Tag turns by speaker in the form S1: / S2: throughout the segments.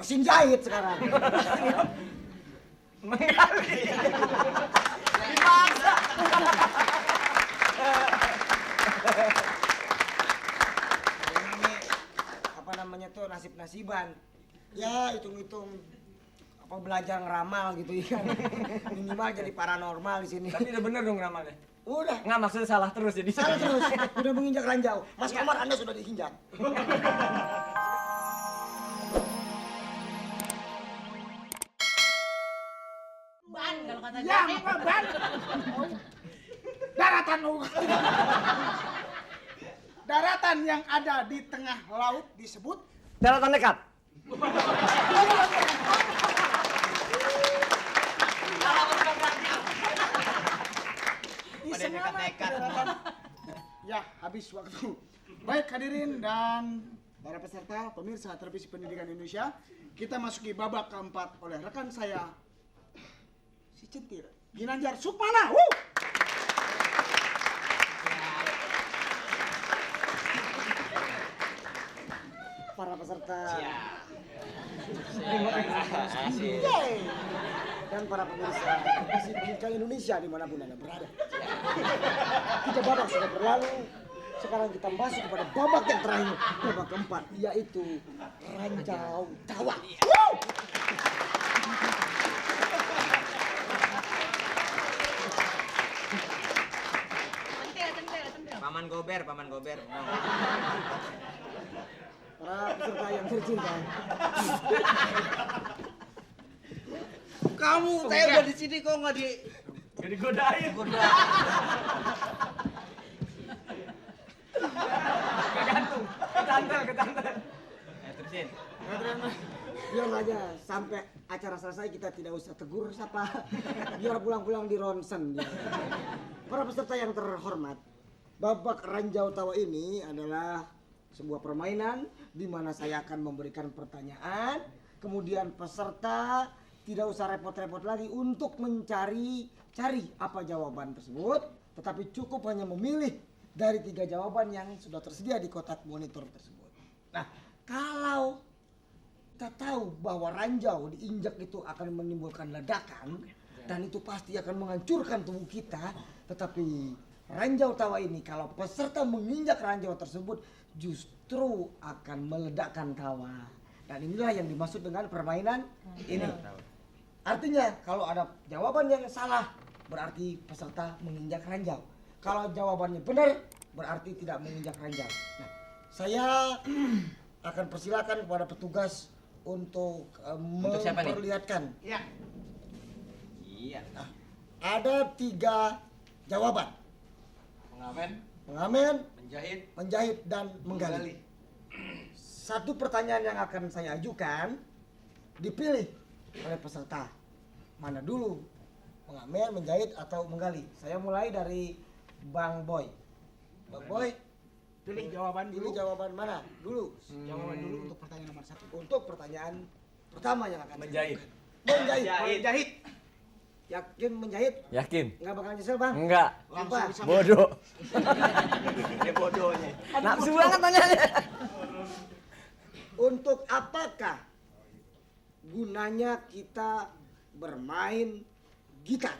S1: mesin jahit sekarang.
S2: Menggali. Dipaksa.
S1: Ini apa namanya tuh nasib-nasiban. Ya hitung-hitung apa belajar ngeramal gitu ya. Minimal jadi paranormal di sini.
S2: Tapi udah bener dong ramalnya.
S1: Udah.
S2: Nggak, maksudnya salah terus jadi.
S1: Salah terus. Udah menginjak ranjau. Mas Komar Anda sudah diinjak.
S3: Ban kalau kata
S4: Ya,
S3: Jani.
S4: apa ban? Daratan daratan yang ada di tengah laut disebut
S2: Daratan dekat.
S4: Pada dekat-dekat. Ya, habis waktu. Baik hadirin dan para peserta, pemirsa televisi pendidikan Indonesia, kita masuki babak keempat oleh rekan saya, si Centir, Ginanjar Sukmana.
S1: Para peserta.
S4: Yeay.
S1: Dan para pemirsa televisi pendidikan Indonesia dimanapun Anda berada. Tiga babak sudah berlalu. Sekarang kita masuk kepada babak yang terakhir, babak keempat, yaitu ranjau tawa.
S3: Tentel.
S5: Paman Gober.
S1: Para peserta yang tercinta,
S5: Kamu, saya udah di sini kok nggak di.
S2: Gak digodain. Kegantung. Ketantel.
S5: Terusin.
S1: biar aja sampai acara selesai kita tidak usah tegur siapa, biar pulang-pulang di ronsen. Ya. Para peserta yang terhormat, babak ranjau tawa ini adalah sebuah permainan di mana saya akan memberikan pertanyaan, kemudian peserta tidak usah repot-repot lagi untuk cari apa jawaban tersebut, tetapi cukup hanya memilih dari 3 jawaban yang sudah tersedia di kotak monitor tersebut. Nah, kalau kita tahu bahwa ranjau diinjak itu akan menimbulkan ledakan dan itu pasti akan menghancurkan tubuh kita, tetapi ranjau tawa ini kalau peserta menginjak ranjau tersebut justru akan meledakkan tawa. Dan inilah yang dimaksud dengan permainan ini. Artinya kalau ada jawaban yang salah berarti peserta menginjak ranjau. Kalau jawabannya benar berarti tidak menginjak ranjau. Nah, saya akan persilakan kepada petugas untuk
S5: siapa nih?
S1: memperlihatkan.
S4: Ya.
S5: Iya.
S1: Nah, ada 3 jawaban. Pengamen, menjahit dan menggali. Satu pertanyaan yang akan saya ajukan dipilih oleh peserta. Mana dulu? Pengamen, menjahit atau menggali? Saya mulai dari Bang Boy. Bang Boy,
S4: Pilih jawaban dulu.
S1: pilih jawaban mana? Dulu.
S4: Jawaban dulu untuk pertanyaan nomor 1.
S1: Untuk pertanyaan pertama yang akan
S2: Menjahit.
S1: Menjahit.
S4: Jahit.
S1: Yakin menjahit?
S2: Yakin?
S1: Nggak bakal nyesel, Bang?
S2: Enggak.
S4: Langsung
S1: Apa?
S4: bisa.
S2: Bodoh.
S5: Dia bodohnya.
S2: Nafsu banget tanyanya.
S1: Untuk apakah gunanya kita bermain gitar?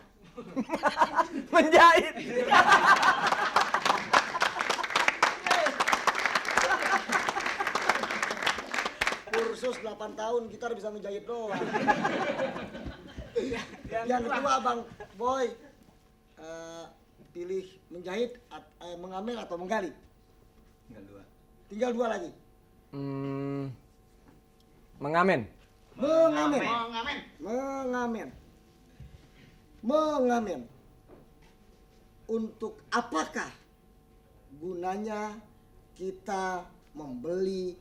S2: Menjahit.
S1: Kursus 8 tahun gitar bisa menjahit doang. Yang kedua Bang Boy, pilih menjahit, mengamen atau menggali? Tinggal 2 lagi.
S2: Mengamen.
S1: Mengamen.
S4: Mengamen.
S1: Mengamen. Mengamen. Untuk apakah gunanya kita membeli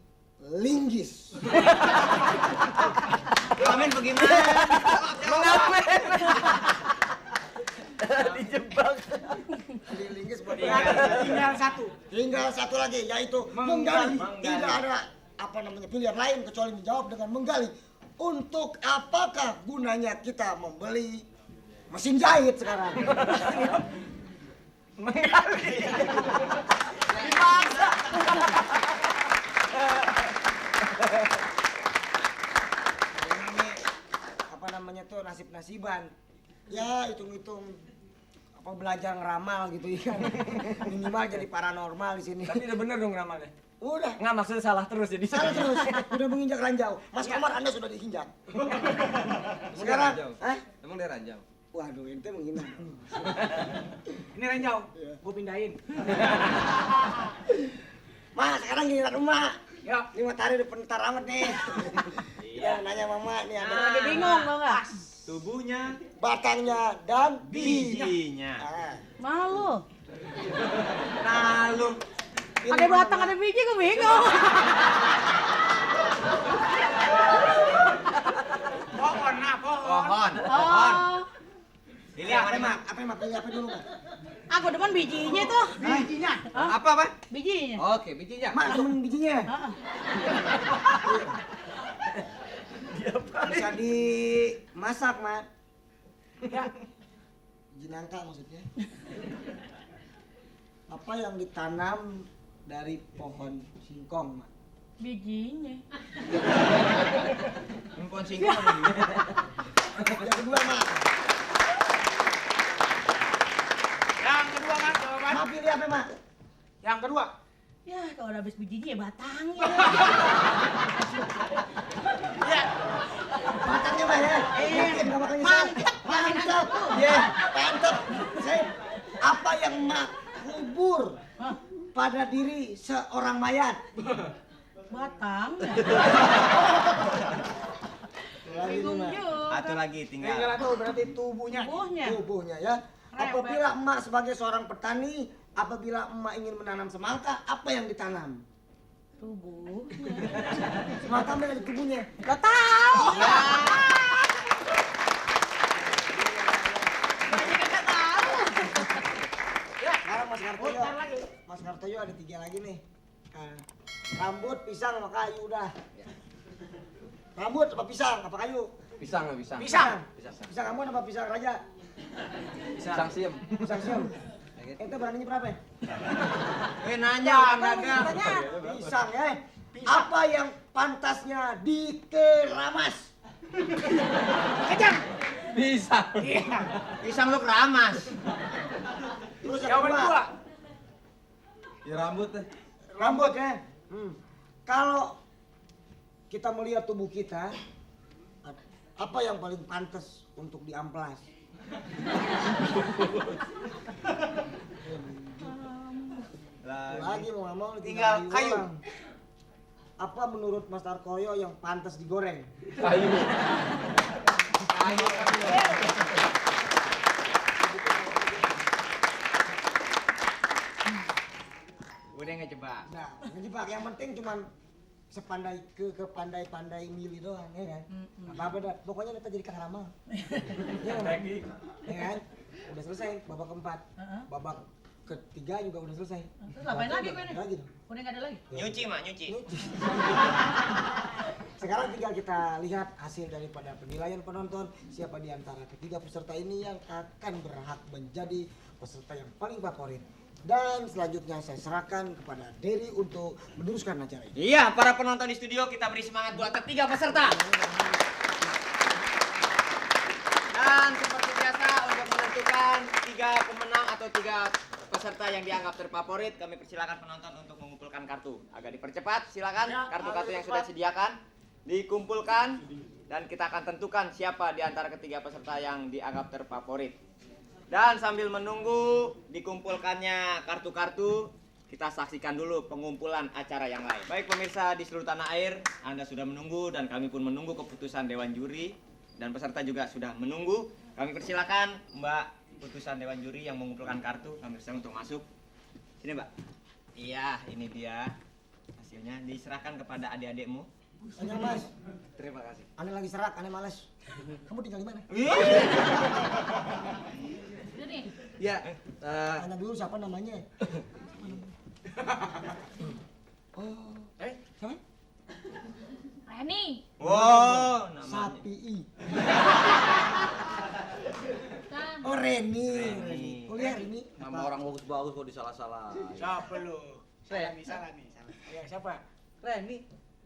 S1: linggis?
S5: Mengamen bagaimana?
S2: Mengamen. Dijebak.
S1: Beli linggis buat
S4: Tinggal 1.
S1: Tinggal 1 lagi, yaitu menggali. Tidak ada apa namanya pilihan lain kecuali menjawab dengan menggali. Untuk apakah gunanya kita membeli mesin jahit sekarang?
S2: Menggali. Dipaksa.
S1: kehasiban. Ya hitung-hitung apa belajar ngeramal gitu ya. Minimal jadi paranormal di sini.
S2: Tapi udah bener dong ramalnya.
S1: Udah.
S2: Nggak maksudnya salah terus jadi.
S1: Salah terus, udah menginjak ranjau. Mas Komar Anda sudah diinjak. Sekarang, hah?
S2: Emang dia ranjau.
S1: Waduh, ente menghina.
S4: Ini ranjau.
S1: Iya.
S4: Gua pindahin.
S1: Mas, sekarang giliran rumah.
S4: Ya.
S1: Ini matahari udah pentar amat nih. Ya, nanya mama nih ada
S3: Lagi bingung tau nggak?
S5: Tubuhnya,
S1: batangnya dan
S5: bijinya.
S1: Ah.
S3: Malu.
S5: Lalu
S3: Ada batang ada biji gue bingung.
S4: Pohon, nah pohon.
S5: pohon.
S3: Oh,
S5: Pilih yang mana, Mak?
S1: Apa yang mak? Pilih apa dulu, Mak?
S3: aku demen bijinya tuh.
S4: Bijinya.
S5: Apa, Pak?
S3: Bijinya.
S5: Oke, bijinya.
S1: Mak, temen bijinya.
S3: Heeh.
S1: Bisa dimasak, Mak.
S4: Ya.
S1: Biji nangka maksudnya. Apa yang ditanam dari pohon singkong, Mak?
S3: Bijinya.
S5: Pohon singkong ada di mana?
S1: Yang kedua, Mak.
S4: Yang kedua Mas, jawaban.
S1: Mak pilih apa, Mak?
S4: Yang kedua.
S3: Ya kalau udah habis bijinya ya batangnya.
S4: Ya.
S1: Batangnya, Mak ya? Yakin nggak bakal nyesel? Mantap. Ya, mantap. Sip. Apa yang Mak kubur
S3: Hah?
S1: pada diri seorang mayat?
S3: Batang.
S1: Lagi nih,
S3: Bingung
S1: Mak.
S3: juga.
S5: Satu lagi
S4: Tinggal
S5: tinggal.
S4: itu berarti tubuhnya.
S3: Tubuhnya.
S1: Tubuhnya ya.
S3: Rewel.
S1: Apabila emak sebagai seorang petani, apabila emak ingin menanam semangka, apa yang ditanam?
S3: Tubuhnya.
S1: Semangka ada di tubuhnya.
S3: Gak tahu.
S1: Sekarang Mas Kartoyo. Mas Kartoyo ada 3 lagi nih. Nah, rambut, pisang, sama kayu udah. Rambut apa pisang apa kayu?
S2: Pisang nggak pisang?
S4: Pisang.
S1: Pisang kamu apa pisang raja?
S2: Pisang siem.
S1: Pisang siam. Ente beraninya berapa?
S5: Nanya bukan dagang.
S1: Pisang ya. Apa yang pantasnya dikeramas?
S4: Kejam.
S2: Pisang.
S5: Pisang lu keramas.
S1: Terus yang
S4: Jawaban kedua.
S2: Ya rambut deh.
S1: Rambut ya. Kalau kita melihat tubuh kita, apa yang paling pantas untuk diamplas? Lagi mau nggak mau
S5: Tinggal kayu.
S1: orang. Apa menurut Mas Tarkoyo yang pantas digoreng?
S2: Kayu.
S5: Udah ngejebak.
S1: Nah, ngejebak yang penting cuman sepandai kepandai-pandai milih doang ya kan. Apa dah, pokoknya kita jadi kang ramal. Ya kan? Ya kan? Udah selesai babak keempat.
S3: Heeh.
S1: Babak ketiga juga udah selesai.
S3: Terus ngapain lagi gue nih?
S1: Lagi dong.
S3: Udah nggak ada lagi.
S5: Nyuci, Mak, nyuci.
S1: Sekarang tinggal kita lihat hasil daripada penilaian penonton, siapa di antara ketiga peserta ini yang akan berhak menjadi peserta yang paling favorit. Dan selanjutnya saya serahkan kepada Derry untuk meneruskan acara ini.
S5: Iya, para penonton di studio kita beri semangat buat ketiga peserta. Dan seperti biasa untuk menentukan 3 pemenang atau 3 peserta yang dianggap terfavorit, kami persilakan penonton untuk mengumpulkan kartu. Agak dipercepat, silakan kartu-kartu yang sudah disediakan dikumpulkan dan kita akan tentukan siapa di antara ketiga peserta yang dianggap terfavorit. Dan sambil menunggu dikumpulkannya kartu-kartu, kita saksikan dulu pengumpulan acara yang lain. Baik pemirsa di seluruh tanah air, Anda sudah menunggu dan kami pun menunggu keputusan Dewan Juri dan peserta juga sudah menunggu. Kami persilakan Mbak putusan Dewan Juri yang mengumpulkan kartu, kami persilakan untuk masuk. Sini Mbak. Iya, ini dia hasilnya. Diserahkan kepada adik-adikmu.
S1: Tanya Mas,
S5: Terima kasih.
S1: aneh lagi serak, aneh males. Kamu tinggal di mana?
S3: Udah nih.
S2: Ya.
S1: Tanya dulu siapa namanya. Oh, siapa?
S3: Reni.
S5: Wow, namanya.
S1: Sapi.
S3: Kan.
S1: Oh Reni.
S5: Reni.
S1: Kuliah Reni.
S2: Nama orang bagus-bagus kok disalah-salah.
S4: Siapa lu? Salah nih. Ya, siapa?
S2: Reni.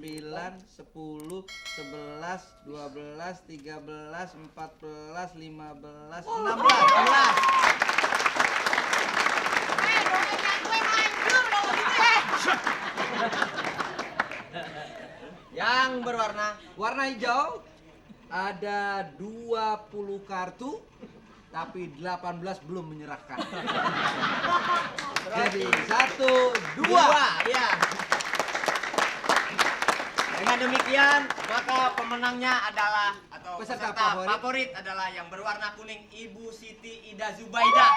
S2: 9, 10, 11, 12, 13, 14, 15, 16.
S5: Yang berwarna
S2: Warna hijau ada 20 kartu, tapi 18 belum menyerahkan. Jadi 1, 2.
S5: ya. Dengan demikian, maka pemenangnya adalah atau
S2: Peserta
S5: peserta
S2: favorit.
S5: favorit adalah yang berwarna kuning, Ibu Siti Ida Zubaidah.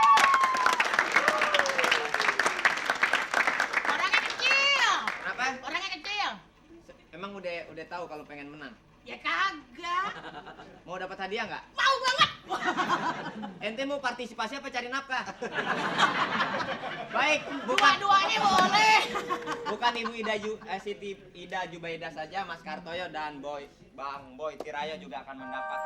S6: Orangnya kecil.
S5: Kenapa?
S6: Orangnya kecil.
S5: Emang udah tahu kalau pengen menang?
S6: Ya kagak.
S5: Mau dapat hadiah nggak?
S6: Mau banget.
S5: Ente mau partisipasi apa cari nafkah? Baik, bukan
S6: Dua-duanya boleh.
S5: bukan Ibu Siti Ida Jubaidah saja, Mas Kartoyo dan Bang Boy Tirayo juga akan mendapat.